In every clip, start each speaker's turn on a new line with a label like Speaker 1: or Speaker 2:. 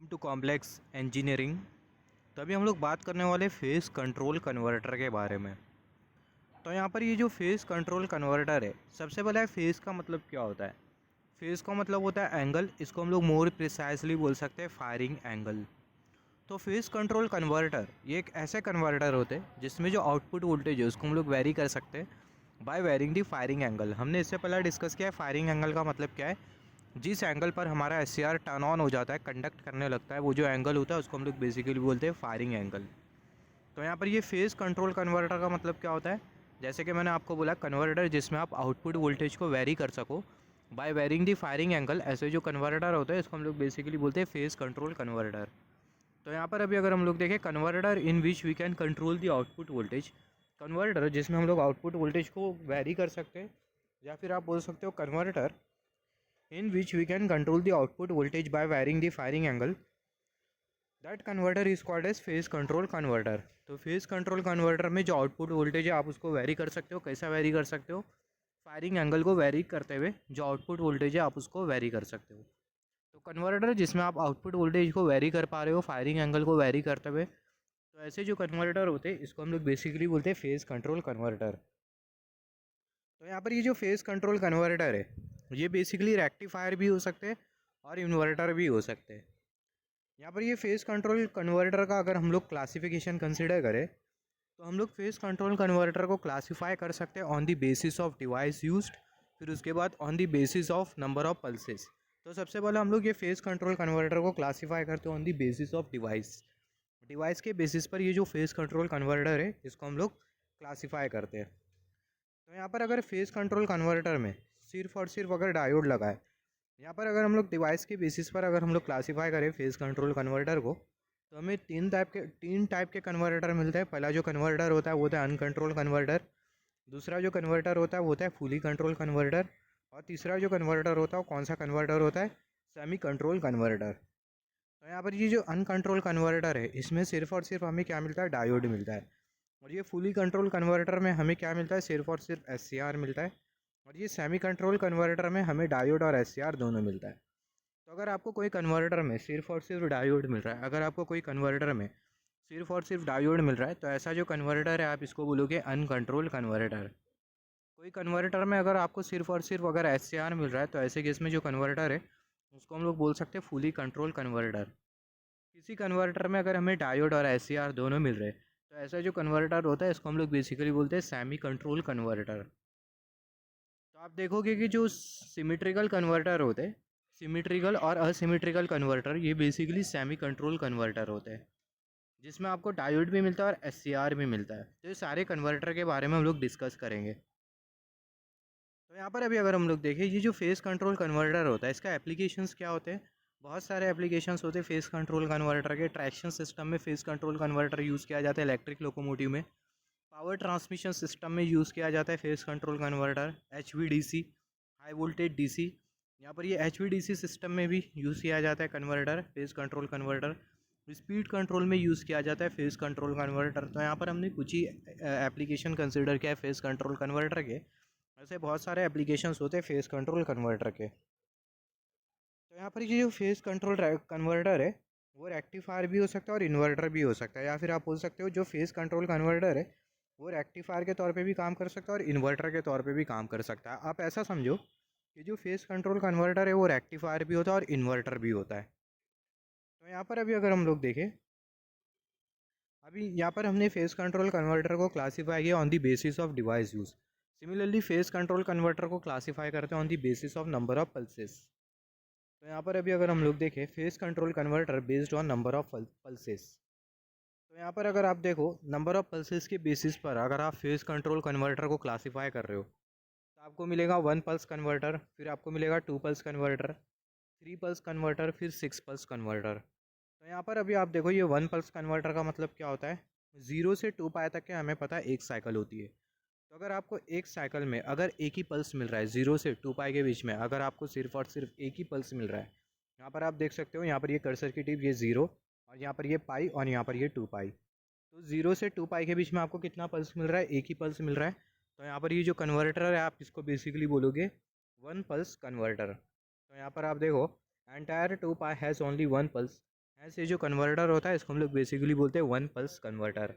Speaker 1: To complex engineering. तो अभी हम लोग बात करने वाले फेस कंट्रोल कन्वर्टर के बारे में। तो यहाँ पर ये जो फेस कंट्रोल कन्वर्टर है, सबसे पहले फेस का मतलब क्या होता है। फेस का मतलब होता है एंगल, इसको हम लोग मोर प्रिसाइसली बोल सकते हैं फायरिंग एंगल। तो फेस कंट्रोल कन्वर्टर ये एक ऐसे कन्वर्टर होते हैं जिसमें जो आउटपुट वोल्टेज है उसको हम लोग वेरी कर सकते हैं बाय वेरिंग दी फायरिंग एंगल। हमने इससे पहले डिस्कस किया है फायरिंग एंगल का मतलब क्या है। जिस एंगल पर हमारा एस टर्न ऑन हो जाता है, कंडक्ट करने लगता है, वो जो एंगल होता है उसको हम लोग बेसिकली बोलते हैं फायरिंग एंगल। तो यहाँ पर ये फेस कंट्रोल कन्वर्टर का मतलब क्या होता है, जैसे कि मैंने आपको बोला कन्वर्टर जिसमें आप आउटपुट वोल्टेज को वेरी कर सको बाय वेरिंग दी फायरिंग एंगल, ऐसे जो कन्वर्टर होता है इसको हम लोग बेसिकली बोलते हैं फेस कंट्रोल कन्वर्टर। तो यहाँ पर अभी अगर हम लोग देखें converter in which we can control the output voltage, converter जिसमें हम लोग आउटपुट वोल्टेज को वेरी कर सकते हैं, या फिर आप बोल सकते हो converter in which we can control the output voltage by varying the firing angle, that converter is called as phase control converter। तो phase control converter में जो आउटपुट वोल्टेज है आप उसको वेरी कर सकते हो। कैसा वेरी कर सकते हो? फायरिंग एंगल को वेरी करते हुए जो आउटपुट वोल्टेज है आप उसको वेरी कर सकते हो। तो कन्वर्टर जिसमें आप आउटपुट वोल्टेज को वेरी कर पा रहे हो फायरिंग एंगल को वेरी करते हुए, तो ऐसे जो कन्वर्टर होते हैं इसको हम लोग बेसिकली बोलते हैं फेस कंट्रोल कन्वर्टर। तो यहाँ पर ये जो फेस कंट्रोल कन्वर्टर है ये बेसिकली रेक्टिफायर भी हो सकते हैं और इन्वर्टर भी हो सकते हैं। यहाँ पर ये फेस कंट्रोल कन्वर्टर का अगर हम लोग क्लासिफिकेशन कंसिडर करें तो हम लोग फेस कंट्रोल कन्वर्टर को क्लासीफाई कर सकते हैं on the basis of device used, फिर उसके बाद on the basis of number of pulses. तो सबसे पहले हम लोग ये फेस कंट्रोल कन्वर्टर को क्लासीफाई करते हैं on the basis of device. Device के बेसिस पर ये जो फेस कंट्रोल कन्वर्टर है इसको हम लोग क्लासीफाई करते हैं। तो यहाँ पर अगर फेस कंट्रोल कन्वर्टर में सिर्फ और सिर्फ अगर डायोड लगा है, यहाँ पर अगर हम लोग डिवाइस के बेसिस पर अगर हम लोग क्लासीफाई करें फेस कंट्रोल कन्वर्टर को, तो हमें तीन टाइप के कन्वर्टर मिलते हैं। पहला जो कन्वर्टर होता है वो होता है अनकंट्रोल कन्वर्टर, दूसरा जो कन्वर्टर होता है वो होता है फुली कंट्रोल कन्वर्टर, और तीसरा जो कन्वर्टर होता है वो कौन सा कन्वर्टर होता है, सेमी कंट्रोल कन्वर्टर। तो यहाँ पर ये जो अनकंट्रोल कन्वर्टर है इसमें सिर्फ और सिर्फ हमें क्या मिलता है, डायोड मिलता है। और ये फुली कंट्रोल कन्वर्टर में हमें क्या मिलता है, सिर्फ और सिर्फ एस मिलता है। और ये सेमी कंट्रोल कन्वर्टर में हमें डायोड और एस दोनों मिलता है। तो अगर आपको कोई कन्वर्टर में सिर्फ और सिर्फ डायोड मिल रहा है, अगर आपको कोई कन्वर्टर में सिर्फ और सिर्फ डायोड मिल रहा है तो ऐसा जो कन्वर्टर है आप इसको बोलोगे अनकंट्रोल कन्वर्टर। कोई कन्वर्टर में अगर आपको सिर्फ और सिर्फ अगर एस मिल रहा है तो ऐसे केस में जो कन्वर्टर है उसको हम लोग बोल सकते हैं फुली कंट्रोल कन्वर्टर। किसी कन्वर्टर में अगर हमें डायोड और एस दोनों मिल रहे हैं तो ऐसा जो कन्वर्टर होता है इसको हम लोग बेसिकली बोलते हैं सेमी कंट्रोल कन्वर्टर। तो आप देखोगे कि जो सिमेट्रिकल कन्वर्टर होते हैं, सिमेट्रिकल और असिमेट्रिकल कन्वर्टर, ये बेसिकली सेमी कंट्रोल कन्वर्टर होते हैं जिसमें आपको डायोड भी मिलता है और एस भी मिलता है। तो ये सारे कन्वर्टर के बारे में हम लोग डिस्कस करेंगे। तो यहाँ पर अभी अगर हम लोग देखें ये जो फेस कंट्रोल कन्वर्टर होता है इसका एप्लीकेशंस क्या होते हैं, बहुत सारे एप्लीकेशंस होते हैं फेस कंट्रोल कन्वर्टर के। ट्रैक्शन सिस्टम में फेस कंट्रोल कन्वर्टर यूज़ किया जाता है, इलेक्ट्रिक लोकोमोटिव में। पावर ट्रांसमिशन सिस्टम में यूज़ किया जाता है face control converter, HVDC, high voltage DC। यहाँ पर ये HVDC सिस्टम में भी यूज़ किया जाता है converter, face control converter. Speed control में यूज़ किया जाता है फेस कंट्रोल कन्वर्टर। तो यहाँ पर हमने कुछ ही एप्लीकेशन कंसिडर किया है फेस कंट्रोल कन्वर्टर के। ऐसे बहुत सारे एप्लीकेशंस होते हैं फेस कंट्रोल कन्वर्टर के। तो यहाँ पर ये जो फेस कंट्रोल कन्वर्टर है वो रेक्टिफायर भी हो सकता है और इन्वर्टर भी हो सकता है, या फिर आप बोल सकते हो जो फेस कंट्रोल कन्वर्टर है वो रेक्टिफायर के तौर पे भी काम कर सकता है और इन्वर्टर के तौर पे भी काम कर सकता है। आप ऐसा समझो कि जो फेस कंट्रोल कन्वर्टर है वो रेक्टिफायर भी होता है और इन्वर्टर भी होता है। तो यहाँ पर अभी अगर हम लोग देखें, अभी यहाँ पर हमने फेस कंट्रोल कन्वर्टर को क्लासीफाई किया on the basis of device use. Similarly face control converter को क्लासीफाई करते हैं on the basis of number of pulses. तो यहाँ पर अभी अगर हम लोग देखें face control converter based on number of pulses. तो यहाँ पर अगर आप देखो नंबर ऑफ पल्सेस के बेसिस पर अगर आप फेस कंट्रोल कन्वर्टर को क्लासीफाई कर रहे हो तो आपको मिलेगा 1 पल्स कन्वर्टर, फिर आपको मिलेगा 2 पल्स कन्वर्टर, 3 पल्स कन्वर्टर, फिर 6 पल्स कन्वर्टर। तो यहाँ पर अभी आप देखो ये 1 पल्स कन्वर्टर का मतलब क्या होता है, 0 से 2 पाई तक के हमें पता है एक साइकिल होती है। तो अगर आपको एक साइकिल में अगर एक ही पल्स मिल रहा है 0 से 2 पाई के बीच में, अगर आपको सिर्फ और सिर्फ एक ही पल्स मिल रहा है, यहाँ पर आप देख सकते हो यहाँ पर ये कर्सर की टिप ये 0 और यहाँ पर ये पाई और यहाँ पर ये 2 पाई। तो 0 से 2 पाई के बीच में आपको कितना पल्स मिल रहा है, एक ही पल्स मिल रहा है। तो यहाँ पर ये जो कन्वर्टर है आप इसको बेसिकली बोलोगे 1 पल्स कन्वर्टर। तो यहाँ पर आप देखो entire 2 pi has only 1 pulse, ऐसे जो कन्वर्टर होता है इसको हम लोग बेसिकली बोलते हैं वन पल्स कन्वर्टर।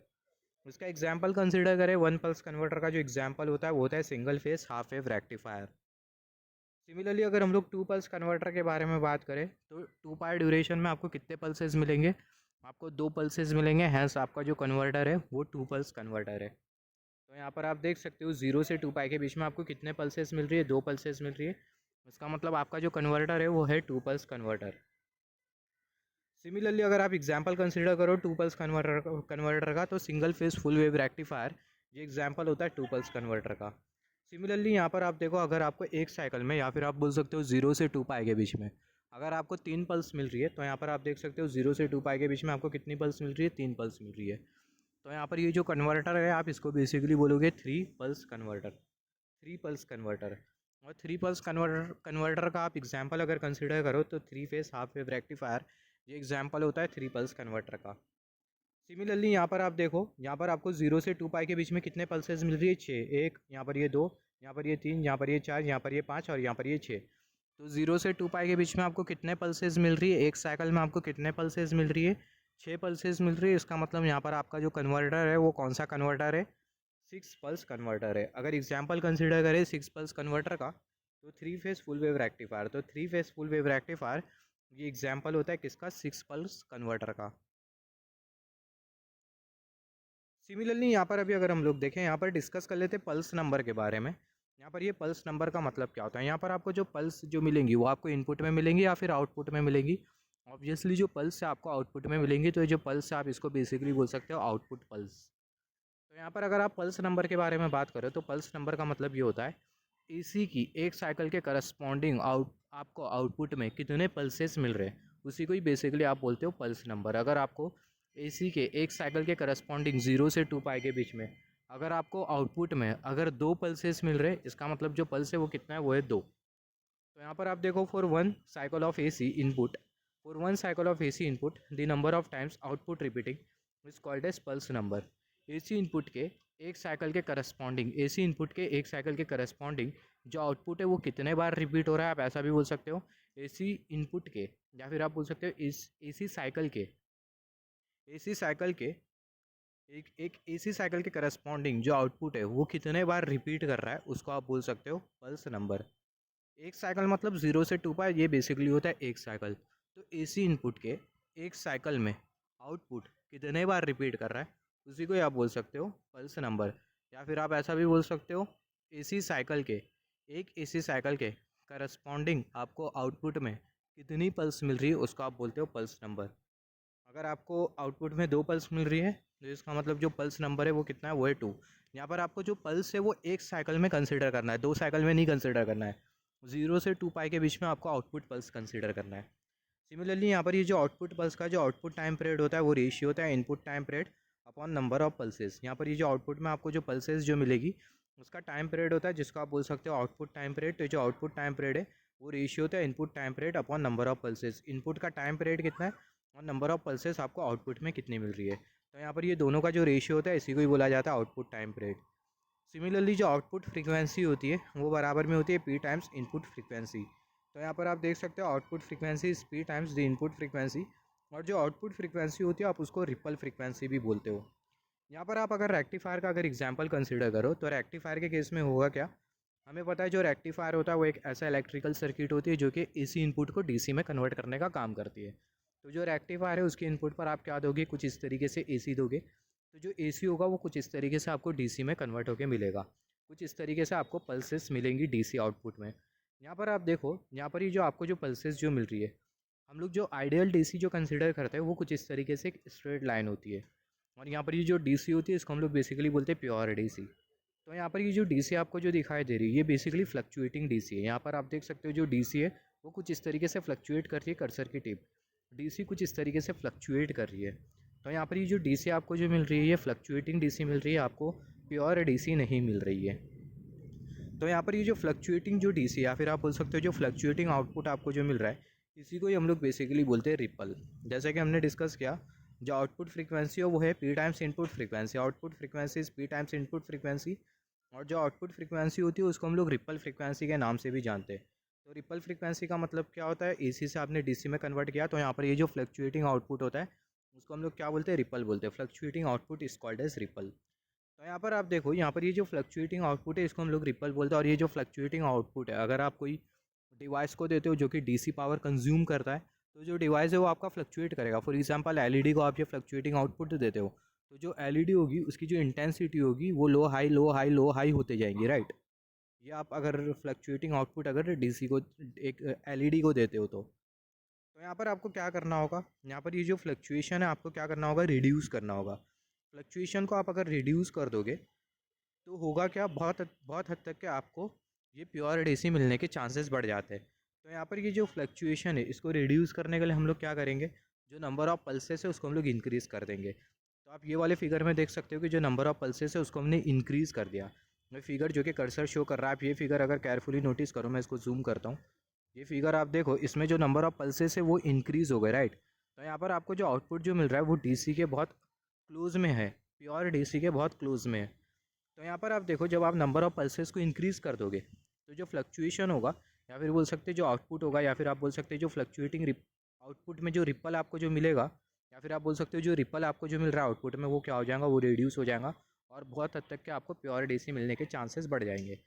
Speaker 1: उसका एग्जांपल कंसिडर करें, वन पल्स कन्वर्टर का जो एग्जांपल होता है वो होता है single phase half wave rectifier. Similarly अगर हम लोग टू पल्स कन्वर्टर के बारे में बात करें तो टू पाई ड्यूरेशन में आपको कितने पल्सेस मिलेंगे? आपको दो पल्सेस मिलेंगे, हैंस आपका जो कन्वर्टर है वो टू पल्स कन्वर्टर है। तो यहाँ पर आप देख सकते हो 0 से 2 पाई के बीच में आपको कितने पल्सेस मिल रही है? दो पल्सेस मिल रही है। इसका मतलब आपका जो कन्वर्टर है वो है टू पल्स कन्वर्टर। सिमिलरली अगर आप एग्जांपल कंसीडर करो टू पल्स कन्वर्टर का तो single face full wave rectifier ये एग्जांपल होता है टू पल्स कन्वर्टर का। सिमिलरली यहाँ पर आप देखो, अगर आपको एक साइकिल में या फिर आप बोल सकते हो 0 से 2 पाई के बीच में अगर आपको 3 पल्स मिल रही है तो यहाँ पर आप देख सकते हो 0 से 2 पाई के बीच में आपको कितनी पल्स मिल रही है? 3 पल्स मिल रही है। तो यहाँ पर ये जो कन्वर्टर है आप इसको बेसिकली बोलोगे 3 पल्स कन्वर्टर। 3 pulse converter. और 3 पल्स कन्वर्टर का आप एग्जांपल अगर कंसिडर करो तो 3 फेस हाफ वेव रेक्टिफायर ये एग्जांपल होता है 3 पल्स कन्वर्टर का। सिमिलरली यहाँ पर आप देखो, यहाँ पर आपको 0 से 2 पाई के बीच में कितने पल्सेस मिल रही है? 6। एक यहाँ पर ये 2, यहाँ पर ये 3, यहाँ पर ये 4, यहाँ पर ये 5 और यहाँ पर ये 6। तो 0 से 2 पाई के बीच में आपको कितने पल्सेस मिल रही है? एक साइकिल में आपको कितने पल्सेस मिल रही है? 6 पल्सेस मिल रही है। इसका मतलब यहाँ पर आपका जो कन्वर्टर है वो कौन सा कन्वर्टर है? 6 पल्स कन्वर्टर है। अगर एग्जाम्पल कंसिडर करें 6 पल्स कन्वर्टर का तो 3 फेस फुल वेव रेक्टिफायर। तो 3 फेस फुल वेव रेक्टिफायर ये एग्जाम्पल होता है किसका? 6 पल्स कन्वर्टर का। सिमिलरली यहाँ पर अभी अगर हम लोग देखें, यहाँ पर डिस्कस कर लेते हैं पल्स नंबर के बारे में। यहाँ पर ये पल्स नंबर का मतलब क्या होता है? यहाँ पर आपको जो पल्स जो मिलेंगी वो आपको इनपुट में मिलेंगी या फिर आउटपुट में मिलेंगी? ऑब्वियसली जो पल्स है आपको आउटपुट में मिलेंगी, तो ये जो पल्स है आप इसको बेसिकली बोल सकते हो आउटपुट पल्स। तो यहाँ पर अगर आप पल्स नंबर के बारे में बात करें तो पल्स नंबर का मतलब ये होता है एसी की एक साइकिल के करस्पॉन्डिंग आपको आउटपुट में कितने पल्सेस मिल रहे हैं उसी को ही बेसिकली आप बोलते हो पल्स नंबर। अगर आपको एसी के एक साइकिल के करस्पॉन्डिंग 0 से 2 पाई के बीच में अगर आपको आउटपुट में अगर दो पल्सेस मिल रहे, इसका मतलब जो पल्स है वो कितना है? वो है 2। तो यहाँ पर आप देखो for one cycle of AC input the number of times output repeating is called as pulse number. AC input के एक साइकिल के करस्पॉन्डिंग जो आउटपुट है वो कितने बार रिपीट हो रहा है, आप ऐसा भी बोल सकते हो एसी इनपुट के, या फिर आप बोल सकते हो इस एसी साइकिल के एक एसी साइकिल के करस्पॉन्डिंग जो आउटपुट है वो कितने बार रिपीट कर रहा है उसको आप बोल सकते हो पल्स नंबर। एक साइकिल मतलब 0 से 2 पाई, ये बेसिकली होता है एक साइकिल। तो एसी इनपुट के एक साइकिल में आउटपुट कितने बार रिपीट कर रहा है उसी को आप बोल सकते हो पल्स नंबर। या फिर आप ऐसा भी बोल सकते हो एसी साइकिल के करस्पॉन्डिंग आपको आउटपुट में कितनी पल्स मिल रही है उसको आप बोलते हो पल्स नंबर। अगर आपको आउटपुट में 2 पल्स मिल रही है तो इसका मतलब जो पल्स नंबर है वो कितना है? वो है 2। यहाँ पर आपको जो पल्स है वो एक साइकिल में कंसिडर करना है, 2 साइकिल में नहीं कंसिडर करना है। 0 से 2 पाई के बीच में आपको आउटपुट पल्स कंसिडर करना है। सिमिलरली यहाँ पर ये जो आउटपुट पल्स का जो आउटपुट टाइम पीरियड होता है वो रेशियो होता है input time period upon number of pulses. यहाँ पर ये जो आउटपुट में आपको जो पल्सेस जो मिलेगी उसका टाइम पीरियड होता है जिसको आप बोल सकते हो आउटपुट टाइम पीरियड। तो जो आउटपुट टाइम पीरियड है वो रेशियो होता है input time period upon number of pulses. Input का टाइम पीरियड कितना है और नंबर ऑफ पल्सेस आपको आउटपुट में कितनी मिल रही है, तो यहाँ पर ये दोनों का जो रेशियो होता है इसी को ही बोला जाता है आउटपुट टाइम पीरियड। सिमिलरली जो आउटपुट फ्रीक्वेंसी होती है वो बराबर में होती है पी टाइम्स इनपुट फ्रीक्वेंसी। तो यहाँ पर आप देख सकते हो output frequency is P times the input frequency. और जो आउटपुट फ्रीक्वेंसी होती है आप उसको रिपल फ्रीक्वेंसी भी बोलते हो। यहाँ पर आप अगर रेक्टिफायर का अगर एग्जाम्पल कंसिडर करो तो रेक्टिफायर के केस में होगा क्या? हमें पता है जो रेक्टिफायर होता है वो एक ऐसा इलेक्ट्रिकल सर्किट होती है जो कि एसी इनपुट को डीसी में कन्वर्ट करने का काम करती है। तो जो रेक्टिफायर है उसके इनपुट पर आप क्या दोगे? कुछ इस तरीके से एसी दोगे। तो जो एसी होगा वो कुछ इस तरीके से आपको डीसी में कन्वर्ट होकर मिलेगा। कुछ इस तरीके से आपको पल्सेस मिलेंगी डीसी आउटपुट में। यहाँ पर आप देखो, यहाँ पर ये जो आपको जो पल्सेस जो मिल रही है, हम लोग जो आइडियल डीसी जो कंसिडर करते हैं वो कुछ इस तरीके से एक स्ट्रेट लाइन होती है। और यहाँ पर ये जो डीसी होती है इसको हम लोग बेसिकली बोलते हैं प्योर डीसी। तो यहाँ पर ये जो डीसी आपको जो दिखाई दे रही है ये बेसिकली फ्लक्चुएटिंग डीसी है। यहाँ पर आप देख सकते हो जो डीसी है वो कुछ इस तरीके से फ्लक्चुएट कर रही है, कर्सर की टिप डीसी कुछ इस तरीके से फ्लक्चुएट कर रही है। तो यहाँ पर ये जो डीसी आपको जो मिल रही है ये फ्लक्चुएटिंग डीसी मिल रही है, आपको प्योर डीसी नहीं मिल रही है। तो यहाँ पर ये जो फ्लक्चुएटिंग जो डीसी या फिर आप बोल सकते हो जो फ्लक्चुएटिंग आउटपुट आपको जो मिल रहा है इसी को ही हम लोग बेसिकली बोलते हैं रिपल। जैसे कि हमने डिस्कस किया जो आउटपुट फ्रीक्वेंसी हो वो है P times input frequency. Output frequency is P times input frequency. और जो आउटपुट फ्रीक्वेंसी होती है उसको हम लोग रिपल फ्रीक्वेंसी के नाम से भी जानते हैं। तो रिपल फ्रीक्वेंसी का मतलब क्या होता है, एसी से आपने डीसी में कन्वर्ट किया तो यहाँ पर ये जो फ्लक्चुएटिंग आउटपुट होता है उसको हम लोग क्या बोलते हैं, रिपल बोलते हैं। Fluctuating output is called as ripple. तो यहाँ पर आप देखो, यहाँ पर ये जो फ्लक्चुएटिंग आउटपुट है इसको हम लोग रिपल बोलते हैं। और ये जो फ्लक्चुएटिंग आउटपुट है, अगर आप कोई डिवाइस को देते हो जो कि डीसी पावर कंज्यूम करता है, तो जो डिवाइस है वो आपका फ्लक्चुएट करेगा। फॉर एग्जांपल एलईडी को आप ये फ्लक्चुएटिंग आउटपुट देते हो, तो जो एलईडी होगी उसकी जो इंटेंसिटी होगी वो low high low high low high होते जाएंगी, राइट। ये आप अगर फ्लक्चुएटिंग आउटपुट अगर डीसी को एक एलईडी को देते हो तो यहाँ पर आपको क्या करना होगा, यहाँ पर ये जो फ्लक्चुएशन है आपको क्या करना होगा, रिड्यूस करना होगा। फ्लक्चुएशन को आप अगर रिड्यूस कर दोगे तो होगा क्या, बहुत बहुत हद तक के आपको ये प्योर डीसी मिलने के चांसेस बढ़ जाते हैं। तो यहाँ पर ये जो फ्लक्चुएशन है इसको रिड्यूस करने के लिए हम लोग क्या करेंगे, जो नंबर ऑफ़ पल्सेस है उसको हम लोग इंक्रीज़ कर देंगे। तो आप ये वाले फिगर में देख सकते हो कि जो नंबर ऑफ़ पल्सेस है उसको हमने इंक्रीज़ कर दिया। मैं फिगर जो कि कर्सर शो कर रहा है, आप ये फिगर अगर केयरफुली नोटिस करो, मैं इसको जूम करता हूँ। ये फिगर आप देखो, इसमें जो नंबर ऑफ़ पल्सेस है वो इंक्रीज़ हो गए, राइट। तो यहाँ पर आपको जो आउटपुट जो मिल रहा है वो डीसी के बहुत क्लोज़ में है, प्योर डीसी के बहुत क्लोज़ में है। तो यहाँ पर आप देखो, जब आप नंबर ऑफ़ पल्सेस को इंक्रीज़ कर दोगे तो जो फ्लक्चुएशन होगा, या फिर बोल सकते जो आउटपुट होगा, या फिर आप बोल सकते जो फ्लक्चुएटिंग आउटपुट में जो रिपल आपको जो मिलेगा, या फिर आप बोल सकते हो जो रिपल आपको जो मिल रहा है आउटपुट में, वो क्या हो जाएगा, वो रिड्यूस हो जाएगा और बहुत हद तक के आपको प्योर डीसी मिलने के चांसेस बढ़ जाएंगे।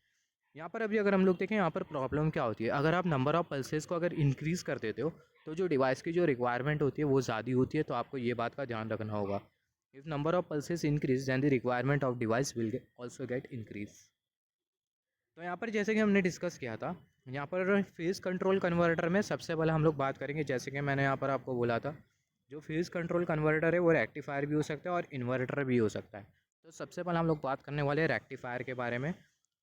Speaker 1: यहाँ पर अभी अगर हम लोग देखें, यहाँ पर प्रॉब्लम क्या होती है, अगर आप नंबर ऑफ़ पल्सेस को अगर इंक्रीज़ कर देते हो तो जो डिवाइस की जो रिक्वायरमेंट होती है वो ज़्यादा होती है। तो आपको ये बात का ध्यान रखना होगा, if number of pulses increase then the requirement of device will also get increase. तो यहाँ पर जैसे कि हमने डिस्कस किया था, यहाँ पर फेज़ कंट्रोल कन्वर्टर में सबसे पहले हम लोग बात करेंगे, जैसे कि मैंने यहाँ पर आपको बोला था, जो फेज़ कंट्रोल कन्वर्टर है वो रेक्टिफायर भी हो सकता है और इन्वर्टर भी हो सकता है। तो सबसे पहले हम लोग बात करने वाले हैं रेक्टिफायर के बारे में।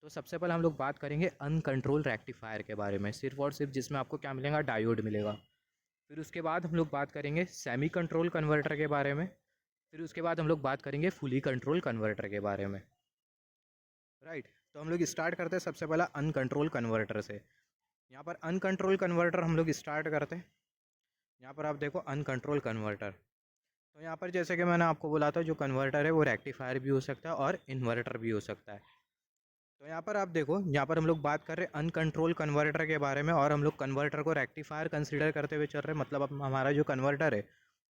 Speaker 1: तो सबसे पहले हम लोग बात करेंगे अनकंट्रोल रेक्टिफायर के बारे में, सिर्फ और सिर्फ जिसमें आपको क्या मिलेगा, डायोड मिलेगा। फिर उसके बाद हम लोग बात करेंगे सेमी कंट्रोल कन्वर्टर के बारे में। फिर उसके बाद हम लोग बात करेंगे फुली कंट्रोल कन्वर्टर के बारे में, राइट। तो हम लोग स्टार्ट करते हैं सबसे पहला अनकंट्रोल कन्वर्टर से। यहाँ पर अनकंट्रोल कन्वर्टर हम लोग स्टार्ट करते हैं। यहाँ पर आप देखो अनकंट्रोल कन्वर्टर, तो यहाँ पर जैसे कि मैंने आपको बोला था, जो कन्वर्टर है वो रेक्टिफायर भी हो सकता है और इन्वर्टर भी हो सकता है। तो यहाँ पर आप देखो, यहाँ पर हम लोग बात कर रहे हैं अनकंट्रोल कन्वर्टर के बारे में, और हम लोग कन्वर्टर को रेक्टिफायर कंसीडर करते हुए चल रहे हैं। मतलब अब हमारा जो कन्वर्टर है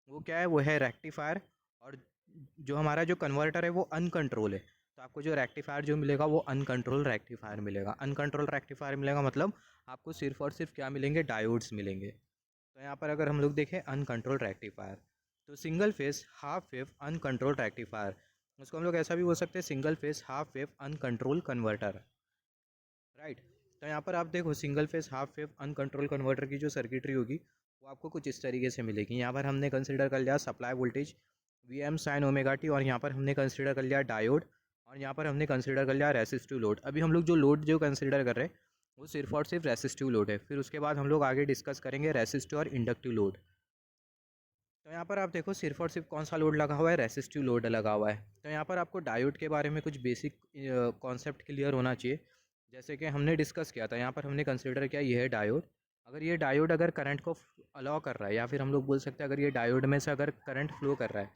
Speaker 1: वो क्या है, वो है रेक्टिफायर, और जो हमारा जो कन्वर्टर है वो अनकंट्रोल है। तो आपको जो रेक्टिफायर जो मिलेगा वो अनकंट्रोल रेक्टिफायर मिलेगा। अनकंट्रोल रेक्टिफायर मिलेगा मतलब आपको सिर्फ और सिर्फ क्या मिलेंगे, डायोड्स मिलेंगे। तो यहाँ पर अगर हम लोग देखें अनकंट्रोल रेक्टिफायर, तो single phase half wave uncontrol rectifier, उसको हम लोग ऐसा भी बोल सकते हैं, single phase half wave uncontrol converter, right. तो यहाँ पर आप देखो, single phase half wave uncontrol converter की जो सर्किटरी होगी वो आपको कुछ इस तरीके से मिलेगी। यहाँ पर हमने कंसिडर कर लिया supply voltage V sign omega T, और यहाँ पर हमने कंसिडर कर लिया डायोड, और यहाँ पर हमने कंसिडर कर लिया रेसिस्टिव लोड। अभी हम लोग जो लोड जो कंसिडर कर रहे हैं वो सिर्फ और सिर्फ रेसिस्टिव लोड है। फिर उसके बाद हम लोग आगे डिस्कस करेंगे रेसिस्टिव और इंडक्टिव लोड। तो यहाँ पर आप देखो, सिर्फ और सिर्फ कौन सा लोड लगा हुआ है, रेसिस्टिव लोड लगा हुआ है। तो यहाँ पर आपको डायोड के बारे में कुछ बेसिक कॉन्सेप्ट क्लियर होना चाहिए। जैसे कि हमने डिस्कस किया था, यहाँ पर हमने कंसिडर किया ये है डायोड। अगर ये डायोड अगर करंट को अलाउ कर रहा है, या फिर हम लोग बोल सकते हैं अगर ये डायोड में से अगर करंट फ्लो कर रहा है,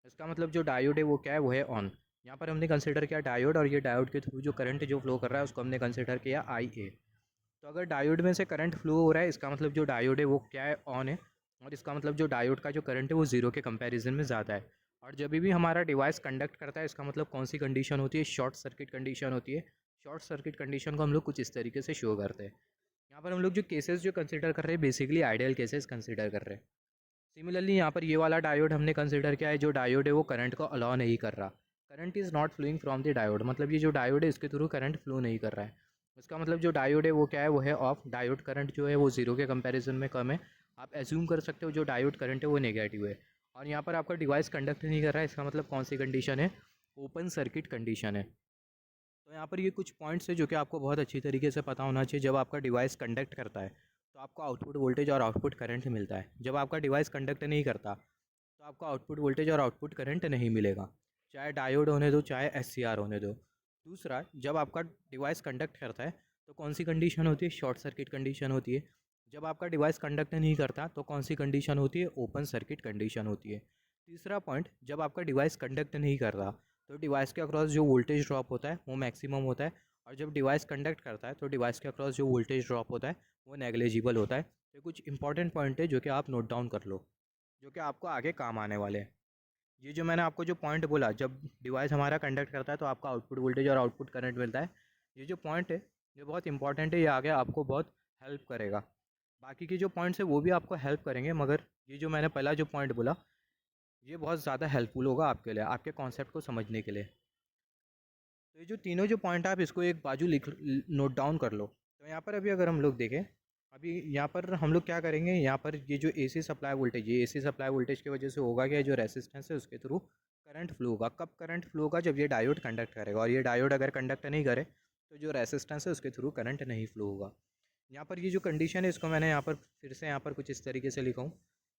Speaker 1: इसका मतलब जो डायोड है वो क्या है, वो है ऑन। यहाँ पर हमने कंसिडर किया डायोड, और ये डायोड के थ्रू जो करंट जो फ्लो कर रहा है उसको हमने कंसिडर किया IA। तो अगर डायोड में से करंट फ्लो हो रहा है, इसका मतलब जो डायोड है वो क्या है, ऑन है। और इसका मतलब जो डायोड का जो करंट है वो ज़ीरो के कंपैरिजन में ज़्यादा है। और जब भी हमारा डिवाइस कंडक्ट करता है, इसका मतलब कौन सी कंडीशन होती है, शॉर्ट सर्किट कंडीशन होती है। शॉर्ट सर्किट कंडीशन को हम लोग कुछ इस तरीके से शो करते हैं। यहाँ पर हम लोग जो केसेस जो कंसिडर कर रहे हैं, बेसिकली आइडियल केसेस कंसिडर कर रहे हैं। सिमिलरली यहाँ पर ये वाला डायोड हमने कंसिडर किया है, जो डायोड है वो करंट को अलाउ नहीं कर रहा। Current is not flowing from the diode, मतलब ये जो डायोड है इसके थ्रू करंट फ्लो नहीं कर रहा है। इसका मतलब जो डायोड है वो क्या है, वो है ऑफ। डायोड करंट जो है वो ज़ीरो के कंपैरिजन में कम है। आप एज्यूम कर सकते हो जो डायोड करंट है वो नेगेटिव है। और यहाँ पर आपका डिवाइस कंडक्ट नहीं कर रहा है, इसका मतलब कौन सी कंडीशन है, ओपन सर्किट कंडीशन है। तो यहाँ पर ये कुछ पॉइंट्स है जो कि आपको बहुत अच्छी तरीके से पता होना चाहिए। जब आपका डिवाइस कंडक्ट करता है तो आपको आउटपुट वोल्टेज और आउटपुट करंट मिलता है। जब आपका डिवाइस कंडक्ट नहीं करता तो आपको आउटपुट वोल्टेज और आउटपुट करंट नहीं मिलेगा, चाहे डायोड होने दो चाहे SCR होने दो। दूसरा, जब आपका डिवाइस कंडक्ट करता है तो कौन सी कंडीशन होती है, शॉर्ट सर्किट कंडीशन होती है। जब आपका डिवाइस कंडक्ट नहीं करता तो कौन सी कंडीशन होती है, ओपन सर्किट कंडीशन होती है। तीसरा पॉइंट, जब आपका डिवाइस कंडक्ट नहीं कर रहा तो डिवाइस के अक्रॉस जो वोल्टेज ड्रॉप होता है वो मैक्सिमम होता है। और जब डिवाइस कंडक्ट करता है तो डिवाइस के अक्रॉस जो वोल्टेज ड्रॉप होता है वो नेग्लिजिबल होता है। तो कुछ इंपॉर्टेंट पॉइंट है जो कि आप नोट डाउन कर लो, जो कि आपको आगे काम आने वाले हैं। ये जो मैंने आपको जो पॉइंट बोला, जब डिवाइस हमारा कंडक्ट करता है तो आपका आउटपुट वोल्टेज और आउटपुट करंट मिलता है। ये जो पॉइंट है ये बहुत इंपॉर्टेंट है, ये आगे आपको बहुत हेल्प करेगा। बाकी के जो पॉइंट्स है वो भी आपको हेल्प करेंगे, मगर ये जो मैंने पहला जो पॉइंट बोला ये बहुत ज़्यादा हेल्पफुल होगा आपके लिए, आपके कॉन्सेप्ट को समझने के लिए। तो ये जो तीनों जो पॉइंट आप इसको एक बाजू लिख नोट डाउन कर लो। तो यहाँ पर अभी अगर हम लोग देखें, अभी यहाँ पर हम लोग क्या करेंगे, यहाँ पर ये जो एसी सप्लाई वोल्टेज, ये एसी सप्लाई वोल्टेज की वजह से होगा कि जो रेसिस्टेंस है उसके थ्रू करंट फ्लो होगा। कब करंट फ्लो होगा? जब ये डायोड कंडक्ट करेगा, और ये डायोड अगर कंडक्ट नहीं करे तो जो रेसिस्टेंस है उसके थ्रू करंट नहीं फ्लो होगा। यहाँ पर ये जो कंडीशन है इसको मैंने यहाँ पर फिर से यहाँ पर कुछ इस तरीके से लिखा हूँ।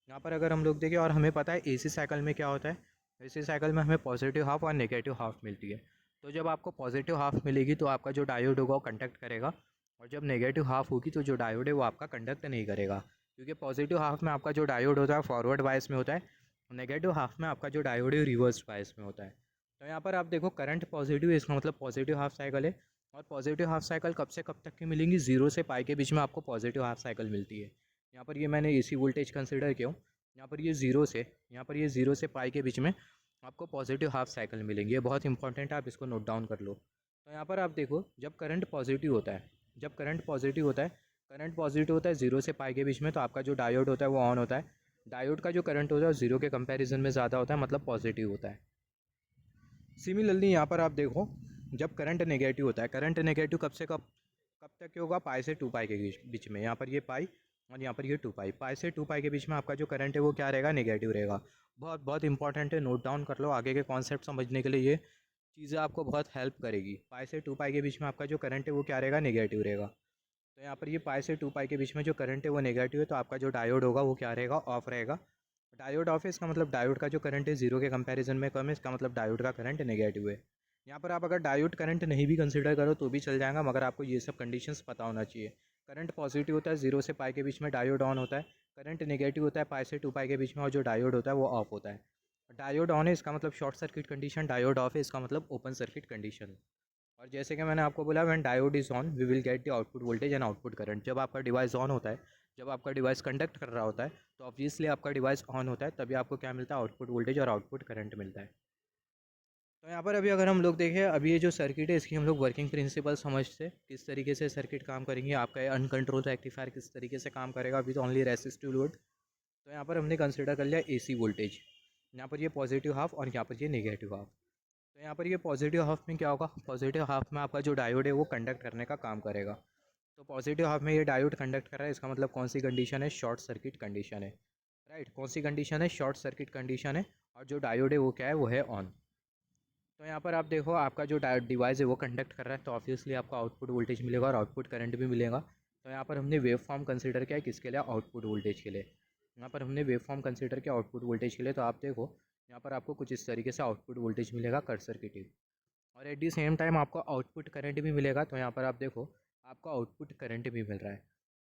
Speaker 1: यहाँ पर अगर हम लोग देखें, और हमें पता है एसी साइकिल में क्या होता है, एसी साइकिल में हमें पॉजिटिव हाफ और नेगेटिव हाफ मिलती है। तो जब आपको पॉजिटिव हाफ मिलेगी तो आपका जो डायोड होगा वो कंडक्ट करेगा, और जब नेगेटिव हाफ होगी तो जो डायोड है वो आपका कंडक्ट नहीं करेगा। क्योंकि पॉजिटिव हाफ में आपका जो डायोड होता है फॉरवर्ड बायस में होता है, नेगेटिव हाफ में आपका जो डायोड है रिवर्स बायस में होता है। तो यहाँ पर आप देखो करंट पॉजिटिव है, इसका मतलब पॉजिटिव हाफ साइकिल है। और पॉजिटिव हाफ साइकिल कब से कब तक की मिलेंगी? 0 से पाई के बीच में आपको पॉजिटिव हाफ साइकिल मिलती है। यहाँ पर ये मैंने एसी वोल्टेज कंसिडर किया हूँ। यहाँ पर ये 0 से, यहाँ पर ये 0 से पाई के बीच में आपको पॉजिटिव हाफ साइकिल मिलेंगी। ये बहुत इंपॉर्टेंट है, आप इसको नोट डाउन कर लो। तो यहाँ पर आप देखो, जब करंट पॉजिटिव होता है, जब करंट पॉजिटिव होता है, करंट पॉजिटिव होता है 0 से पाई के बीच में, तो आपका जो डायोड होता है वो ऑन होता है। डायोड का जो करंट होता है 0 के कंपैरिजन में ज़्यादा होता है, मतलब पॉजिटिव होता है। सिमिलरली यहाँ पर आप देखो, जब करंट नेगेटिव होता है, करंट नेगेटिव कब से कब कब तक होगा? पाई से 2 पाई के बीच में। यहाँ पर ये पाई और यहाँ पर ये 2 पाई, पाई से 2 पाई के बीच में आपका जो करंट है वो क्या रहेगा? नेगेटिव रहेगा। बहुत बहुत इंपॉर्टेंट है, नोट डाउन कर लो, आगे के कॉन्सेप्ट समझने के लिए ये चीज़ें आपको बहुत हेल्प करेगी। पाई से 2 पाई के बीच में आपका जो करंट है वो क्या रहेगा? नेगेटिव रहेगा। तो यहाँ पर ये पाई से 2 पाई के बीच में जो करंट है वो नेगेटिव है, तो आपका जो डायोड होगा वो क्या रहेगा? ऑफ रहेगा। डायोड ऑफ है, इसका मतलब डायोड का जो करंट है 0 के कंपैरिजन में कम है, इसका मतलब डायोड का करंट नेगेटिव है। यहाँ पर आप अगर डायोड करंट नहीं भी कंसिडर करो तो भी चल जाएगा, मगर आपको ये सब कंडीशंस पता होना चाहिए। करंट पॉजिटिव होता है 0 से पाई के बीच में, डायोड ऑन होता है। करंट नेगेटिव होता है पाई से 2 पाई के बीच में, और जो डायोड होता है वो ऑफ होता है। डायोड ऑन है इसका मतलब short circuit condition, diode off है इसका मतलब ओपन सर्किट कंडीशन। और जैसे कि मैंने आपको बोला, when diode is on we will get the output voltage and output current. जब आपका डिवाइस ऑन होता है, जब आपका डिवाइस कंडक्ट कर रहा होता है, तो ऑब्वियसली आपका डिवाइस ऑन होता है, तभी आपको क्या मिलता है? आउटपुट वोल्टेज और आउटपुट करंट मिलता है। तो यहाँ पर अभी अगर हम लोग देखें, अभी ये जो सर्किट है इसकी हम लोग वर्किंग प्रिंसिपल समझते, किस तरीके से सर्किट काम करेंगे, आपका अनकंट्रोल रेक्टिफायर किस तरीके से काम करेगा विद ओनली रेसिस्टिव लोड। तो यहाँ पर हमने कंसिडर कर लिया एसी वोल्टेज, यहाँ पर ये पॉजिटिव हाफ और यहाँ पर ये नेगेटिव हाफ। तो यहाँ पर ये पॉजिटिव हाफ में क्या होगा? पॉजिटिव हाफ में आपका जो डायोड है वो कंडक्ट करने का काम करेगा। तो पॉजिटिव हाफ में ये डायोड कंडक्ट कर रहा है, इसका मतलब कौन सी कंडीशन है? शॉर्ट सर्किट कंडीशन है। राइट, कौन सी कंडीशन है? शॉर्ट सर्किट कंडीशन है। और जो डायोड है वो क्या है? वो है ऑन। तो यहाँ पर आप देखो, आपका जो डिवाइस है वो कंडक्ट कर रहा है, तो ऑब्वियसली आपको आउटपुट वोल्टेज मिलेगा और आउटपुट करंट भी मिलेगा। तो यहाँ पर हमने वेव फॉर्म कंसिडर किया है, किसके लिए? आउटपुट वोल्टेज के लिए। यहाँ पर हमने वेव फॉर्म कंसिडर किया आउटपुट वोल्टेज के लिए। तो आप देखो यहाँ पर आपको कुछ इस तरीके से आउटपुट वोल्टेज मिलेगा कट सर्किटिव, और एट दी सेम टाइम आपको आउटपुट करंट भी मिलेगा। तो यहाँ पर आप देखो आपको आउटपुट करंट भी मिल रहा है।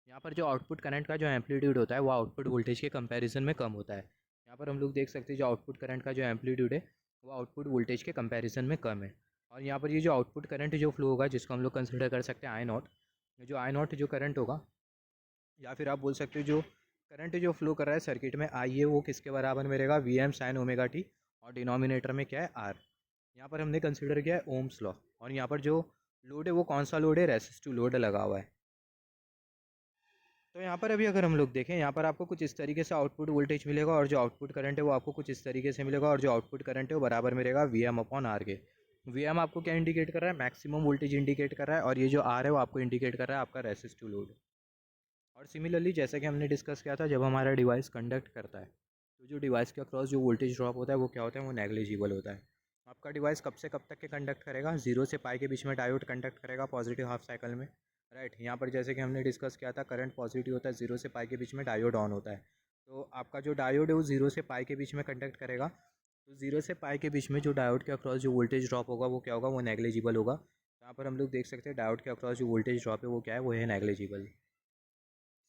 Speaker 1: यहाँ पर जो आउटपुट करंट का जो एम्पलीट्यूड होता है वो आउटपुट वोल्टेज के कंपैरिजन में कम होता है। यहाँ पर हम लोग देख सकते हैं जो आउटपुट करंट का जो एम्पलीट्यूड है वो आउटपुट वोल्टेज के कंपैरिजन में कम है। और यहाँ पर ये जो आउटपुट करंट जो फ्लो होगा, जिसको हम लोग कंसिडर कर सकते हैं आई नॉट, जो आई नॉट जो करंट होगा, या फिर आप बोल सकते हो जो करंट जो फ्लो कर रहा है सर्किट में आई है, वो किसके बराबर में रहेगा? V M sine omega T, और डिनोमिनेटर में क्या है? आर। यहाँ पर हमने कंसिडर किया है ओम्स लॉ, और यहाँ पर जो लोड है वो कौन सा लोड है? रेसिस्टिव लोड लगा हुआ है। तो यहाँ पर अभी अगर हम लोग देखें, यहाँ पर आपको कुछ इस तरीके से आउटपुट वोल्टेज मिलेगा, और जो आउटपुट करंट है वो आपको कुछ इस तरीके से मिलेगा, और जो आउटपुट करंट है वो बराबर में रहेगा वी एम अपॉन आर के। वी एम आपको क्या इंडिकेट कर रहा है? मैक्सिमम वोल्टेज इंडिकेट कर रहा है, और ये जो आर है वो आपको इंडिकेट कर रहा है आपका रेसिस्टिव लोड। और सिमिलरली जैसे कि हमने डिस्कस किया था, जब हमारा डिवाइस कंडक्ट करता है तो जो डिवाइस के अक्रॉस जो वोल्टेज ड्रॉप होता है वो क्या होता है? वो नेग्लिजिबल होता है। आपका डिवाइस कब से कब तक के कंडक्ट करेगा? 0 से पाई के बीच में डायोड कंडक्ट करेगा पॉजिटिव हाफ साइकिल में। राइट, यहाँ पर जैसे कि हमने डिस्कस किया था करंट पॉजिटिव होता है, 0 से पाई के बीच में डायोड ऑन होता है। तो आपका जो डायोड है वो 0 से पाई के बीच में कंडक्ट करेगा। तो 0 से पाई के बीच में जो डायोड के अक्रॉस जो वोल्टेज ड्रॉप होगा वो क्या होगा? वो नेग्लिजिबल होगा। यहाँ पर हम लोग देख सकते हैं डायोड के अक्रॉस जो वोल्टेज ड्रॉप है वो क्या है? वो है नेग्लिजिबल।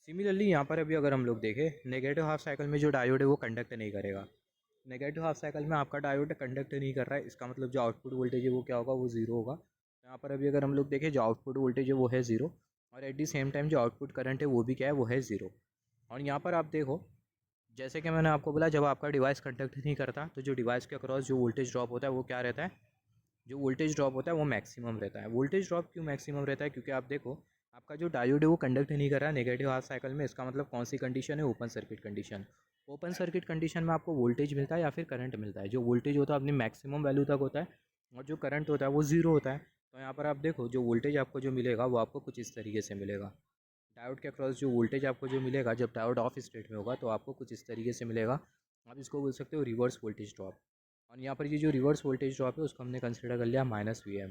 Speaker 1: सिमिलरली यहाँ पर अभी अगर हम लोग देखें, नेगेटिव हाफ साइकिल में जो डायोड है वो कंडक्ट नहीं करेगा। नेगेटिव हाफ साइकिल में आपका डायोड कंडक्ट नहीं कर रहा है, इसका मतलब जो आउटपुट वोल्टेज है वो क्या होगा? वो ज़ीरो होगा। तो यहाँ पर अभी अगर हम लोग देखें जो आउटपुट वोल्टेज है वो है ज़ीरो, और एट दी सेम टाइम जो आउटपुट करंट है वो भी क्या है, वो है ज़ीरो। और यहाँ पर आप देखो, जैसे कि मैंने आपको बोला, जब आपका डिवाइस कंडक्ट नहीं करता तो जो डिवाइस के अक्रॉस जो वोल्टेज ड्रॉप होता है वो क्या रहता है, जो वोल्टेज ड्रॉप होता है वो मैक्सिमम रहता है। वोल्टेज ड्रॉप क्यों मैक्सिमम रहता है, क्योंकि आप देखो आपका जो डायोड है वो कंडक्ट नहीं कर रहा है नेगेटिव हाफ साइकिल में। इसका मतलब कौन सी कंडीशन है, open circuit condition. Open circuit condition में आपको वोल्टेज मिलता है या फिर करंट मिलता है। जो वोल्टेज होता है अपनी मैक्सिमम वैल्यू तक होता है, और जो करंट होता है वो ज़ीरो होता है। तो यहाँ पर आप देखो जो वोल्टेज आपको जो मिलेगा वो आपको कुछ इस तरीके से मिलेगा। डायोड के अक्रॉस जो वोल्टेज आपको जो मिलेगा जब डायोड ऑफ स्टेट में होगा तो आपको कुछ इस तरीके से मिलेगा। आप इसको बोल सकते हो रिवर्स वोल्टेज ड्रॉप। और यहाँ पर ये जो रिवर्स वोल्टेज ड्रॉप है उसको हमने कंसिडर कर लिया -Vm।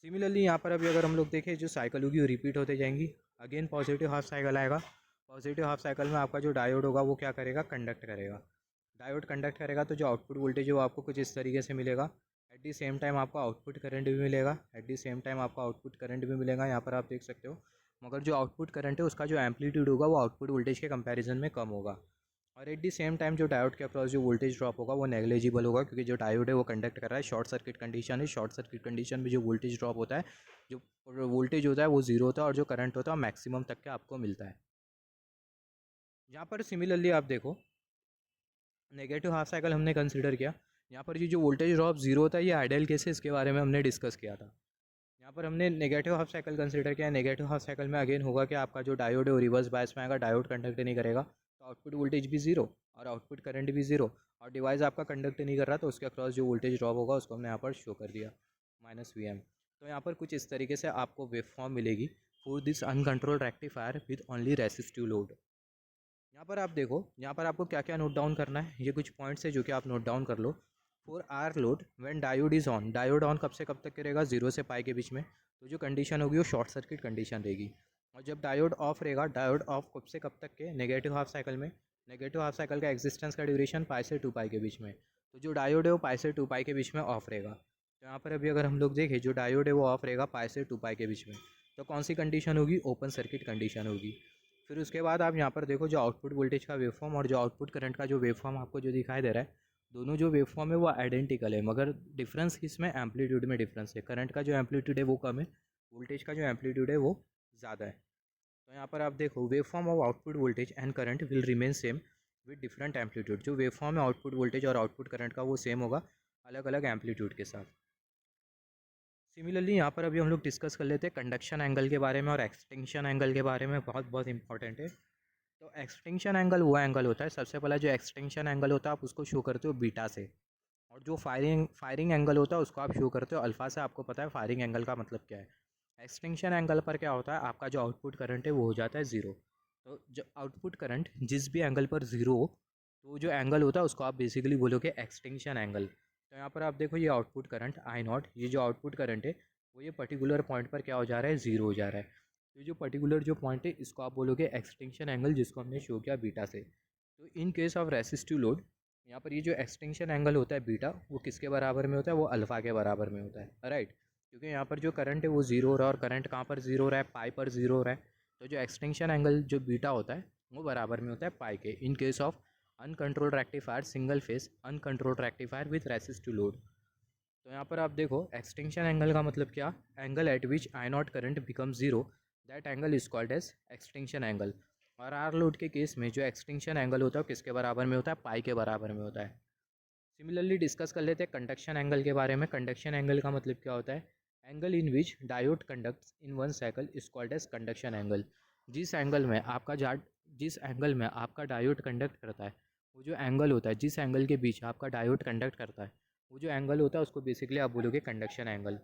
Speaker 1: सिमिलरली यहाँ पर अभी अगर हम लोग देखें जो साइकिल होगी वो रिपीट होते जाएंगी। अगेन पॉजिटिव हाफ साइकिल आएगा। पॉजिटिव हाफ साइकिल में आपका जो डायोड होगा वो क्या करेगा, कंडक्ट करेगा। डायोड कंडक्ट करेगा तो जो आउटपुट वोल्टेज है वो आपको कुछ इस तरीके से मिलेगा। एट दी सेम टाइम आपको आउटपुट करंट भी मिलेगा। एट दी सेम टाइम आपको आउटपुट करंट भी मिलेगा, यहाँ पर आप देख सकते हो। मगर जो आउटपुट करंट है उसका जो एम्पलीट्यूड होगा वो आउटपुट वोल्टेज के कंपैरिजन में कम होगा। और एट दी सेम टाइम जो डायोड के अक्रॉस जो वोल्टेज ड्रॉप होगा वो नेग्लिजिबल होगा, क्योंकि जो डायोड है वो कंडक्ट कर रहा है। शॉर्ट सर्किट कंडीशन है, शॉर्ट सर्किट कंडीशन में जो वोल्टेज ड्रॉप होता है, जो वोल्टेज होता है वो ज़ीरो होता है, और जो करंट होता है वो मैक्सिमम तक के आपको मिलता है। यहाँ पर सिमिलरली आप देखो नेगेटिव हाफ साइकिल हमने कंसिडर किया। यहाँ पर ये जो वोल्टेज ड्रॉप जीरो होता है ये आइडियल केस है, इसके बारे में हमने डिस्कस किया था। यहाँ पर हमने नेगेटिव हाफ साइकिल कंसिडर किया। नेगेटिव हाफ साइकिल में अगेन होगा कि आपका जो डायोड है वो रिवर्स बायस में आएगा, डायोड कंडक्ट नहीं करेगा तो आउटपुट वोल्टेज भी ज़ीरो और आउटपुट करंट भी ज़ीरो, और डिवाइस आपका कंडक्ट नहीं कर रहा तो उसके अक्रॉस जो वोल्टेज ड्रॉप होगा उसको हमने यहाँ पर शो कर दिया -Vm। तो यहाँ पर कुछ इस तरीके से आपको वेवफॉर्म मिलेगी for this uncontrolled rectifier with only resistive load. यहाँ पर आप देखो, यहाँ पर आपको क्या क्या नोट डाउन करना है, ये कुछ पॉइंट्स है जो कि आप नोट डाउन कर लो। For R load when diode is on, diode on कब से कब तक करेगा, 0 से पाई के बीच में, तो जो कंडीशन होगी वो शॉर्ट सर्किट कंडीशन रहेगी। और जब डायोड ऑफ रहेगा, डायोड ऑफ कब से कब तक के, नेगेटिव हाफ साइकिल में। नेगेटिव हाफ साइकिल का एग्जिस्टेंस का ड्यूरेशन पाई से 2 पाई के बीच में, तो जो डायोड है वो पाई से 2 पाई के बीच में ऑफ रहेगा। तो यहाँ पर अभी अगर हम लोग देखें जो डायोड है वो ऑफ रहेगा पाई से 2 पाई के बीच में, तो कौन सी कंडीशन होगी, ओपन सर्किट कंडीशन होगी। फिर उसके बाद आप यहाँ पर देखो जो आउटपुट वोल्टेज का वेवफॉर्म और जो आउटपुट करंट का जो वेवफॉर्म आपको जो दिखाई दे रहा है, दोनों जो वेवफॉर्म है वो आइडेंटिकल है, मगर डिफरेंस इसमें एम्पलीट्यूड में डिफरेंस है। करंट का जो एम्पलीट्यूड है वो कम है, वोल्टेज का जो एम्पलीट्यूड है वो ज़्यादा है। तो यहाँ पर आप देखो waveform of output voltage and current will remain same with different amplitude. जो वेवफॉर्म है आउटपुट वोल्टेज और आउटपुट करंट का वो सेम होगा अलग अलग एम्पलीट्यूड के साथ। सिमिलरली यहाँ पर अभी हम लोग डिस्कस कर लेते हैं कंडक्शन एंगल के बारे में और एक्सटिंक्शन एंगल के बारे में, बहुत बहुत इंपॉर्टेंट है। तो एक्सटिंक्शन एंगल वो एंगल होता है, सबसे पहला जो एक्सटिंक्शन एंगल होता है आप उसको शो करते हो बीटा से, और जो फायरिंग एंगल होता है उसको आप शो करते हो अल्फ़ा से। आपको पता है फायरिंग एंगल का मतलब क्या है। एक्सटिंक्शन एंगल पर क्या होता है, आपका जो आउटपुट करंट है वो हो जाता है ज़ीरो। तो जो आउटपुट करंट जिस भी एंगल पर ज़ीरो हो, तो जो एंगल होता है उसको आप बेसिकली बोलोगे एक्सटिंक्शन एंगल। तो यहाँ पर आप देखो ये आउटपुट करंट आई नॉट, ये जो आउटपुट करंट है वो ये पर्टिकुलर पॉइंट पर क्या हो जा रहा है, ज़ीरो हो जा रहा है। तो जो पर्टिकुलर जो पॉइंट है इसको आप बोलोगे एक्सटिंक्शन एंगल, जिसको हमने शो किया बीटा से। तो in case of resistive load, यहाँ पर ये जो एक्सटिंक्शन एंगल होता है बीटा, वो किसके बराबर में होता है, वो अल्फ़ा के बराबर में होता है, राइट। क्योंकि यहाँ पर जो करंट है वो ज़ीरो हो रहा है, और करंट कहाँ पर ज़ीरो हो रहा है, पाई पर ज़ीरो हो रहा है। तो जो एक्सटिंक्शन एंगल जो बीटा होता है वो बराबर में होता है पाई के, in case of uncontrolled rectifier single phase uncontrolled rectifier with resistive load. तो यहाँ पर आप देखो एक्सटिंक्शन एंगल का मतलब क्या, angle at which I naught current become zero, that angle is called as extinction angle. और आर लोड के केस में जो एक्सटिंक्शन एंगल होता है वो किसके बराबर में होता है, पाई के बराबर में होता है। सिमिलरली डिस्कस कर लेते हैं कंडक्शन एंगल के बारे में। कंडक्शन एंगल का मतलब क्या होता है, angle in which diode conducts in one cycle is called as conduction angle. जिस एंगल में आपका डायोड कंडक्ट करता है, वो जो एंगल होता है, जिस एंगल के बीच आपका डायोड कंडक्ट करता है, वो जो एंगल होता है उसको बेसिकली आप बोलोगे कंडक्शन एंगल।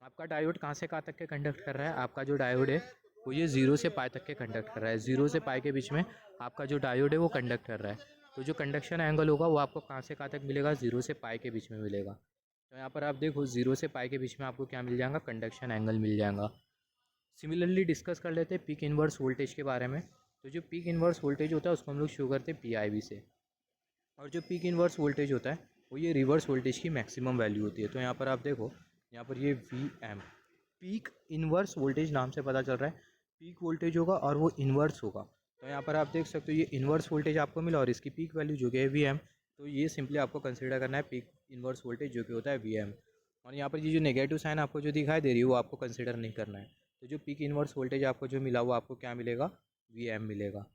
Speaker 1: आपका डायोड कहाँ से कहाँ तक के कंडक्ट कर रहा है, आपका जो डायोड है वो ये 0 से पाई तक के कंडक्ट कर रहा है। 0 से पाई के बीच में आपका जो डायोड है वो कंडक्ट कर रहा है। तो जो कंडक्शन एंगल होगा वो आपको कहाँ से कहाँ तक मिलेगा, 0 से पाई के बीच में मिलेगा। तो यहाँ पर आप देखो 0 से पाई के बीच में आपको क्या मिल जाएगा, कंडक्शन एंगल मिल जाएगा। सिमिलरली डिस्कस कर लेते हैं पीक इन्वर्स वोल्टेज के बारे में। तो जो पीक इन्वर्स वोल्टेज होता है उसको हम लोग शो करते हैं PIV से। और जो पीक इन्वर्स वोल्टेज होता है वो ये रिवर्स वोल्टेज की मैक्सिमम वैल्यू होती है। तो यहाँ पर आप देखो, यहाँ पर ये VM पीक इन्वर्स वोल्टेज नाम से पता चल रहा है, पीक वोल्टेज होगा और वो इन्वर्स होगा। तो यहाँ पर आप देख सकते हो ये इन्वर्स वोल्टेज आपको मिला और इसकी पीक वैल्यू जो कि है VM। तो ये सिंपली आपको कंसिडर करना है पीक इन्वर्स वोल्टेज जो कि होता है VM। और यहाँ पर ये जो नेगेटिव साइन आपको जो दिखाई दे रही है वो आपको कंसिडर नहीं करना है। तो जो पीक इन्वर्स वोल्टेज आपको जो मिला वो आपको क्या मिलेगा, VM मिलेगा।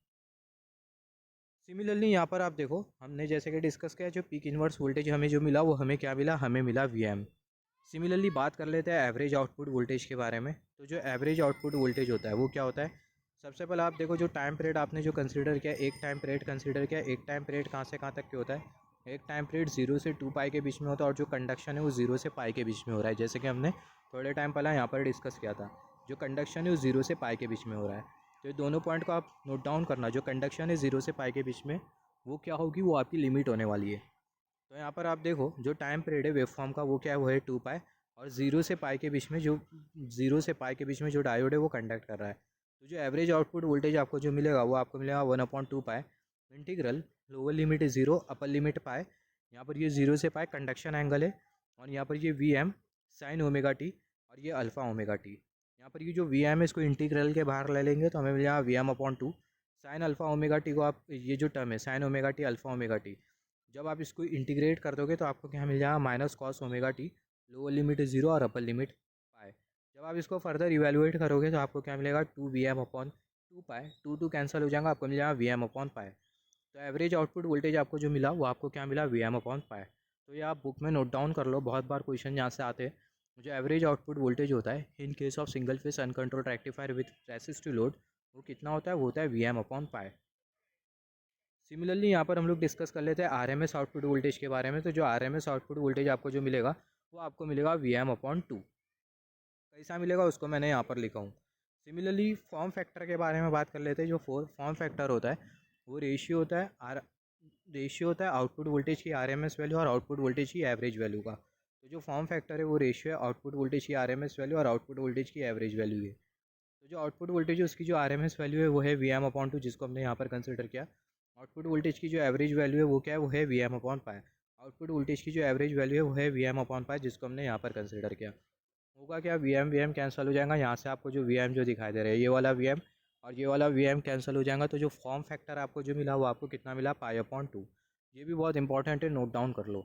Speaker 1: सिमिलरली यहाँ पर आप देखो, हमने जैसे कि डिस्कस किया, जो पीक इन्वर्स वोल्टेज हमें जो मिला वो हमें क्या मिला, हमें मिला VM। सिमिलरली बात कर लेते हैं एवरेज आउटपुट वोल्टेज के बारे में। तो जो एवरेज आउटपुट वोल्टेज होता है वो क्या होता है, सबसे पहले आप देखो जो टाइम पीरियड आपने जो कंसीडर किया, एक टाइम पीरियड कंसीडर किया। एक टाइम पीरियड कहाँ से कहाँ तक के होता है, एक टाइम पीरियड 0 से 2 पाई के बीच में होता है, और जो कंडक्शन है वो 0 से पाई के बीच में हो रहा है। जैसे कि हमने थोड़े टाइम पहले यहाँ पर डिस्कस किया था, जो कंडक्शन है वो 0 से पाई के बीच में हो रहा है। तो ये दोनों पॉइंट को आप नोट डाउन करना, जो कंडक्शन है 0 से पाई के बीच में, वो क्या होगी, वो आपकी लिमिट होने वाली है। तो यहाँ पर आप देखो जो टाइम पीरियड है वेव फॉर्म का वो क्या है, वो है 2 पाई, और 0 से पाई के बीच में जो 0 से पाई के बीच में जो डायोड है वो कंडक्ट कर रहा है। तो जो एवरेज आउटपुट वोल्टेज आपको जो मिलेगा वो आपको मिलेगा 1/2 पाई इंटीग्रल लोअर लिमिट है 0, अपर लिमिट पाई। यहाँ पर ये 0 से पाई कंडक्शन एंगल है, और यहाँ पर ये VM साइन ओमेगा टी, और ये अल्फ़ा ओमेगा टी। यहाँ पर ये जो VM है इसको इंटीग्रल के बाहर ले लेंगे तो हमें मिलेगा VM/2 sine alpha omega T को आप, ये जो टर्म है sign omega T alpha omega T, जब आप इसको इंटीग्रेट कर दोगे तो आपको क्या मिल जाएगा, minus cos omega T, lower limit 0 और अपर लिमिट पाई। जब आप इसको फर्दर इवेलुएट करोगे तो आपको क्या मिलेगा, 2VM/2 पाई, 2 कैंसिल हो जाएगा, आपको मिल जाएगा VM/पाई। तो एवरेज आउटपुट वोल्टेज आपको जो मिला वो आपको क्या मिला, VM/पाई। तो ये आप बुक में नोट डाउन कर लो, बहुत बार क्वेश्चन यहाँ से आते हैं। जो एवरेज आउटपुट वोल्टेज होता है in case of single phase uncontrolled rectifier with resistive load, वो कितना होता है, वो होता है VM/पाई। सिमिलरली यहाँ पर हम लोग डिस्कस कर लेते हैं RMS आउटपुट वोल्टेज के बारे में। तो जो RMS आउटपुट वोल्टेज आपको जो मिलेगा वो आपको मिलेगा VM/2। कैसा मिलेगा उसको मैंने यहाँ पर लिखा हूँ। सिमिलरली फॉर्म फैक्टर के बारे में बात कर लेते हैं। जो फॉर्म फैक्टर होता है वो रेशियो होता है आउटपुट वोल्टेज की RMS वैल्यू और आउटपुट वोल्टेज की एवरेज वैल्यू का। तो जो फॉर्म फैक्टर है वो रेशियो है आउटपुट वोल्टेज की RMS वैल्यू और आउटपुट वोल्टेज की एवरेज वैल्यू है। तो जो आउटपुट वोल्टेज है उसकी जो RMS वैल्यू है वो है VM/2, जिसको हमने यहाँ पर कंसिडर किया। आउटपुट वोल्टेज की जो एवरेज वैल्यू है वो क्या है, वो है VM/पाई। आउटपुट वोल्टेज की जो एवरेज वैल्यू है वो है VM/पाई, जिसको हमने यहाँ पर कंसिडर किया। होगा क्या, VM कैंसिल हो जाएगा, यहाँ से आपको जो VM जो दिखाई दे रहा है ये वाला VM और ये वाला VM कैंसिल हो जाएगा। तो जो फॉर्म फैक्टर आपको जो मिला वो आपको कितना मिला, पाई/2। ये भी बहुत इंपॉर्टेंट है, नोट डाउन कर लो।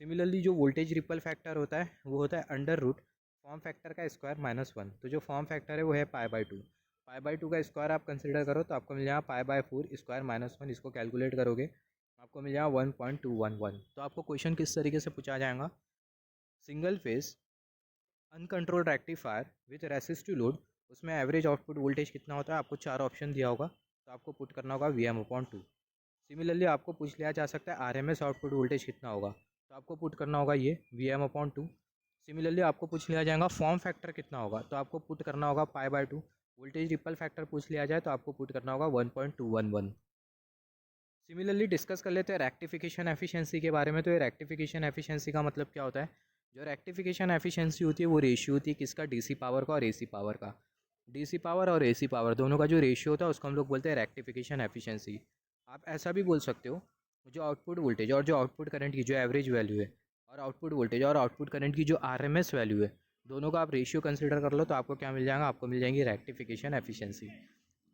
Speaker 1: सिमिलरली जो वोल्टेज रिपल फैक्टर होता है वो होता है अंडर रूट फॉर्म फैक्टर का स्क्वायर -1। तो जो फॉर्म फैक्टर है वो है पाई/2। पाई/2 का स्क्वायर आप कंसिडर करो तो आपको मिल जाएगा पाई/4 स्क्वायर -1। इसको कैलकुलेट करोगे आपको मिल जाएगा 1.211। तो आपको क्वेश्चन किस तरीके से पूछा जाएगा, single phase uncontrolled rectifier with resistive load, उसमें एवरेज आउटपुट वोल्टेज कितना होता है, आपको 4 ऑप्शन दिया होगा तो आपको पुट करना होगा VM/2। सिमिलरली आपको पूछ लिया जा सकता है RMS आउटपुट वोल्टेज कितना होगा, तो आपको पुट करना होगा ये VM/2। सिमिलरली आपको पूछ लिया जाएगा फॉर्म फैक्टर कितना होगा, तो आपको पुट करना होगा पाई/2। वोल्टेज रिपल फैक्टर पूछ लिया जाए तो आपको पुट करना होगा 1.211। सिमिलरली डिस्कस कर लेते हैं रेक्टिफिकेशन एफिशिएंसी के बारे में। तो ये रेक्टिफिकेशन एफिशिएंसी का मतलब क्या होता है, जो रेक्टिफिकेशन एफिशिएंसी होती है वो रेशियो होती है किसका, DC पावर का और AC पावर का। DC पावर और AC पावर दोनों का जो रेशियो होता है उसको हम लोग बोलते हैं रेक्टिफिकेशन एफिशिएंसी। आप ऐसा भी बोल सकते हो, जो आउटपुट वोल्टेज और जो आउटपुट करंट की जो एवरेज वैल्यू है, और आउटपुट वोल्टेज और आउटपुट करंट की जो RMS वैल्यू है, दोनों का आप रेशियो कंसिडर कर लो तो आपको क्या मिल जाएगा, आपको मिल जाएंगी रेक्टिफिकेशन एफिशिएंसी।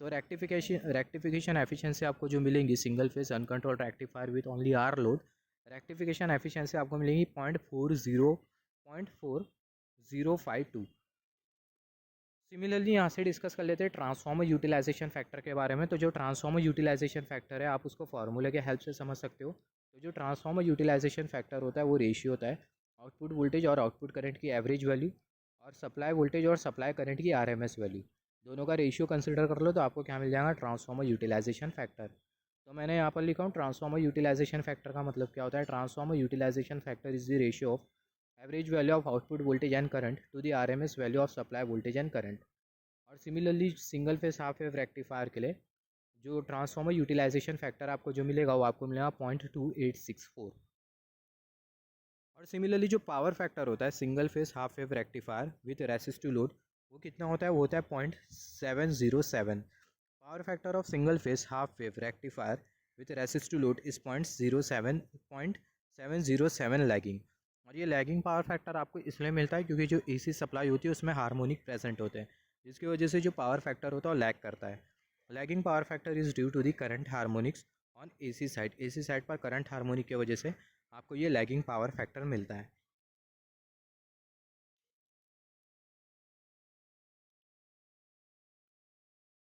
Speaker 1: तो रेक्टिफिकेशन एफिशिएंसी आपको जो मिलेंगी single phase uncontrolled rectifier with only R load, rectification efficiency आपको मिलेंगी 0.4052। सिमिलरली यहाँ से डिस्कस कर लेते हैं ट्रांसफॉर्मर यूटिलाइजेशन फैक्टर के बारे में। तो जो ट्रांसफॉर्मर यूटिलाइजेशन फैक्टर है आप उसको फार्मूले के हेल्प से समझ सकते हो। तो जो ट्रांसफॉर्मर यूटिलाइजेशन फैक्टर होता है वो रेशियो होता है आउटपुट वोल्टेज और आउटपुट करंट की एवरेज वैल्यू और सप्लाई वोल्टेज और सप्लाई करंट की RMS वैल्यू, दोनों का रेशियो कंसिडर कर लो तो आपको क्या मिल जाएगा, ट्रांसफॉर्मर यूटिलाइजेशन फैक्टर। तो मैंने यहाँ पर लिखा हूँ ट्रांसफॉर्मर यूटिलाइजेशन फैक्टर का मतलब क्या होता है, transformer utilization factor is the ratio of average value of output voltage and current to the RMS value of supply voltage and current. और similarly single phase half wave rectifier के लिए जो transformer utilization factor आपको जो मिलेगा वो आपको मिलेगा 0.2864। और सिमिलरली जो पावर फैक्टर होता है single phase half wave rectifier with resistive load, वो कितना होता है, वो होता है 0.707। Power factor of single phase half wave rectifier with resistive load is 0.707 lagging. और ये लैगिंग पावर फैक्टर आपको इसलिए मिलता है क्योंकि जो AC सप्लाई होती है उसमें हार्मोनिक प्रेजेंट होते हैं, जिसकी वजह से जो पावर फैक्टर होता है वो लैग करता है। Lagging power factor is due to the current harmonics on AC side. AC side पर करंट हार्मोनिक की वजह से आपको ये लैगिंग पावर फैक्टर मिलता है।